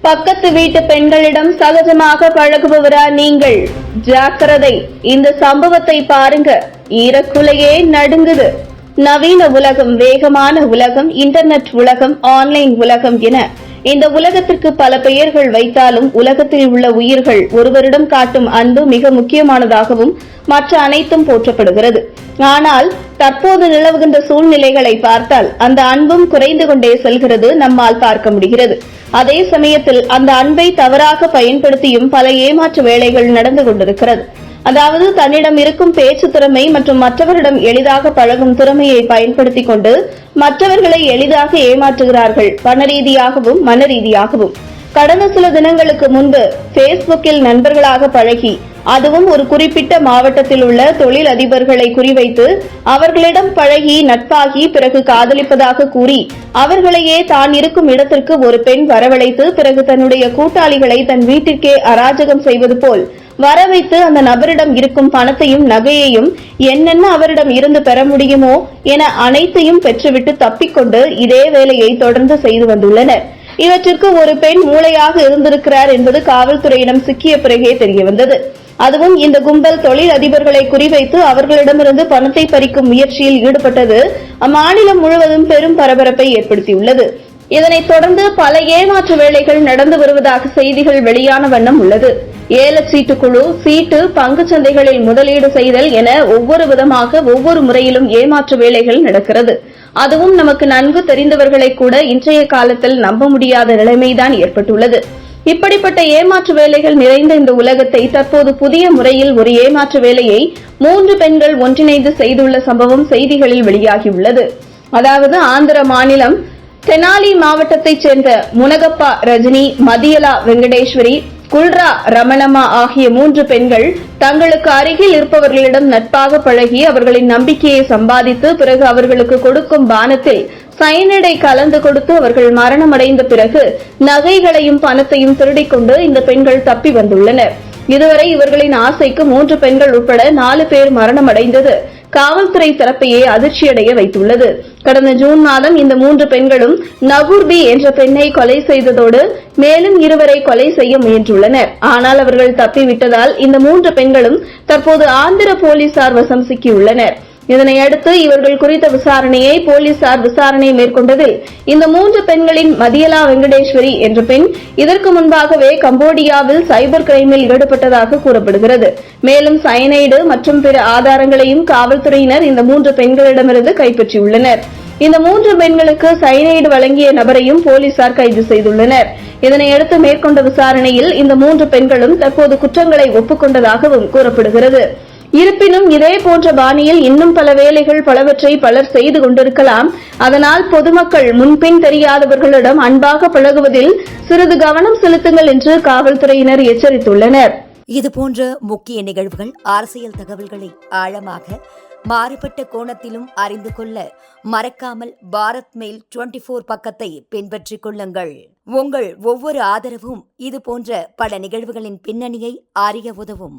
பக்கத்து வீட்டு பெண்களிடம் சகஜமாக பழகுபவரா நீங்கள்? ஜாக்கிரதை, இந்த சம்பவத்தை பாருங்க. ஈரக்குலையே நடுங்குது. நவீன உலகம், வேகமான உலகம், இன்டர்நெட் உலகம், ஆன்லைன் உலகம் என இந்த உலகத்திற்கு பல பெயர்கள் வைத்தாலும் உலகத்தில் உள்ள உயிர்கள் ஒருவரிடம் காட்டும் அன்பு மிக முக்கியமானதாகவும் மற்ற அனைத்தும் போற்றப்படுகிறது. ஆனால் தற்போது நிலவுகின்ற சூழ்நிலைகளை பார்த்தால் அந்த அன்பும் குறைந்து கொண்டே செல்கிறது நம்மால் பார்க்க முடிகிறது. அதே சமயத்தில் அந்த அன்பை தவறாக பயன்படுத்தியும் பல ஏமாற்று வேலைகள் நடந்து கொண்டிருக்கிறது. அதாவது தன்னிடம் இருக்கும் பேச்சு திறமை மற்றும் மற்றவரிடம் எளிதாக பழகும் திறமையை பயன்படுத்திக் கொண்டு மற்றவர்களை எளிதாக ஏமாற்றுகிறார்கள், பண ரீதியாகவும் மன ரீதியாகவும். கடந்த சில தினங்களுக்கு முன்பு பேஸ்புக்கில் நண்பர்களாக பழகி, அதுவும் ஒரு குறிப்பிட்ட மாவட்டத்தில் உள்ள தொழில் அதிபர்களை குறிவைத்து அவர்களிடம் பழகி நட்பாகி பிறகு காதலிப்பதாக கூறி அவர்களையே தான் இருக்கும் இடத்திற்கு ஒரு பெண் வரவழைத்து பிறகு தன்னுடைய கூட்டாளிகளை தன் வீட்டிற்கே அராஜகம் செய்வது போல் வரவைத்து அந்த நபரிடம் இருக்கும் பணத்தையும் நகையையும் என்னென்ன அவரிடம் இருந்து பெற முடியுமோ என அனைத்தையும் பெற்றுவிட்டு தப்பிக்கொண்டு இதே வேலையை தொடர்ந்து செய்து வந்துள்ளனர். இவற்றிற்கு ஒரு பெண் மூளையாக இருந்திருக்கிறார் என்பது காவல்துறையிடம் சிக்கிய பிறகே தெரியவந்தது. அதுவும் இந்த கும்பல் தொழில் அதிபர்களை குறிவைத்து அவர்களிடமிருந்து பணத்தை பறிக்கும் முயற்சியில் ஈடுபட்டது அம்மாநிலம் முழுவதும் பெரும் பரபரப்பை ஏற்படுத்தியுள்ளது. இதனைத் தொடர்ந்து பல ஏமாற்று வேலைகள் நடந்து வருவதாக செய்திகள் வெளியான வண்ணம் உள்ளது. ஏலச்சீட்டு குழு, சீட்டு, பங்குச் சந்தைகளில் முதலீடு செய்தல் என ஒவ்வொரு விதமாக ஒவ்வொரு முறையிலும் ஏமாற்று வேலைகள் நடக்கிறது. அதுவும் நமக்கு நன்கு தெரிந்தவர்களை கூட இன்றைய காலத்தில் நம்ப முடியாத நிலைமைதான் ஏற்பட்டுள்ளது. இப்படிப்பட்ட ஏமாற்று வேலைகள் நிறைந்த இந்த உலகத்தை தற்போது புதிய முறையில் ஒரு ஏமாற்று வேலையை 3 பெண்கள் ஒன்றிணைந்து செய்துள்ள சம்பவம் செய்திகளில் வெளியாகியுள்ளது. அதாவது ஆந்திர மாநிலம் தெனாலி மாவட்டத்தைச் சேர்ந்த முனகப்பா ரஜினி, மதியலா வெங்கடேஸ்வரி, குல்ரா ரமணம்மா ஆகிய 3 பெண்கள் தங்களுக்கு அருகில் இருப்பவர்களிடம் நட்பாக பழகி அவர்களின் நம்பிக்கையை சம்பாதித்து பிறகு அவர்களுக்கு கொடுக்கும் பானத்தில் சயனைடை கலந்து கொடுத்து அவர்கள் மரணமடைந்த பிறகு நகைகளையும் பணத்தையும் திருடிக்கொண்டு இந்த பெண்கள் தப்பி வந்துள்ளனர். இதுவரை இவர்களின் ஆசைக்கு 3 பெண்கள் உட்பட 4 பேர் மரணமடைந்தது காவல்துறை தரப்பையே அதிர்ச்சியடைய வைத்துள்ளது. கடந்த ஜூன் மாதம் இந்த 3 பெண்களும் நகூர்பி என்ற பெண்ணை கொலை செய்ததோடு மேலும் 2 கொலை செய்ய முயன்றுள்ளனர். ஆனால் அவர்கள் தப்பிவிட்டதால் இந்த 3 பெண்களும் தற்போது ஆந்திர போலீசார் வசம் சிக்கியுள்ளனர். இதனையடுத்து இவர்கள் குறித்த விசாரணையை போலீசார் விசாரணை மேற்கொண்டதில் இந்த 3 பெண்களின் மதியலா வெங்கடேஸ்வரி என்ற பெண் இதற்கு முன்பாகவே கம்போடியாவில் சைபர் கிரைமில் ஈடுபட்டதாக கூறப்படுகிறது. மேலும் சயனைடு மற்றும் பிற ஆதாரங்களையும் காவல்துறையினர் இந்த 3 பெண்களிடமிருந்து கைப்பற்றியுள்ளனர். இந்த 3 பெண்களுக்கு சயனைடு வழங்கிய நபரையும் போலீசார் கைது செய்துள்ளனர். இதனையடுத்து மேற்கொண்ட விசாரணையில் இந்த 3 பெண்களும் தற்போது குற்றங்களை ஒப்புக்கொண்டதாகவும் கூறப்படுகிறது. இருப்பினும் இதே போன்ற பாணியில் இன்னும் பல வேலைகள் பலவற்றை பலர் செய்து கொண்டிருக்கலாம். அதனால் பொதுமக்கள் முன்பின் தெரியாதவர்களிடம் அன்பாக பழகுவதில் சிறிது கவனம் செலுத்துங்கள் என்று காவல்துறையினர் எச்சரித்துள்ளனர். இதுபோன்ற முக்கிய நிகழ்வுகள், அரசியல் தகவல்களை ஆழமாக மாறுபட்ட கோணத்திலும் அறிந்து கொள்ள மறக்காமல் பாரத் மெயில் 24 பக்கத்தை பின்பற்றிக் கொள்ளுங்கள். உங்கள் ஒவ்வொரு ஆதரவும் இதுபோன்ற பல நிகழ்வுகளின் பின்னணியை அறிய உதவும்.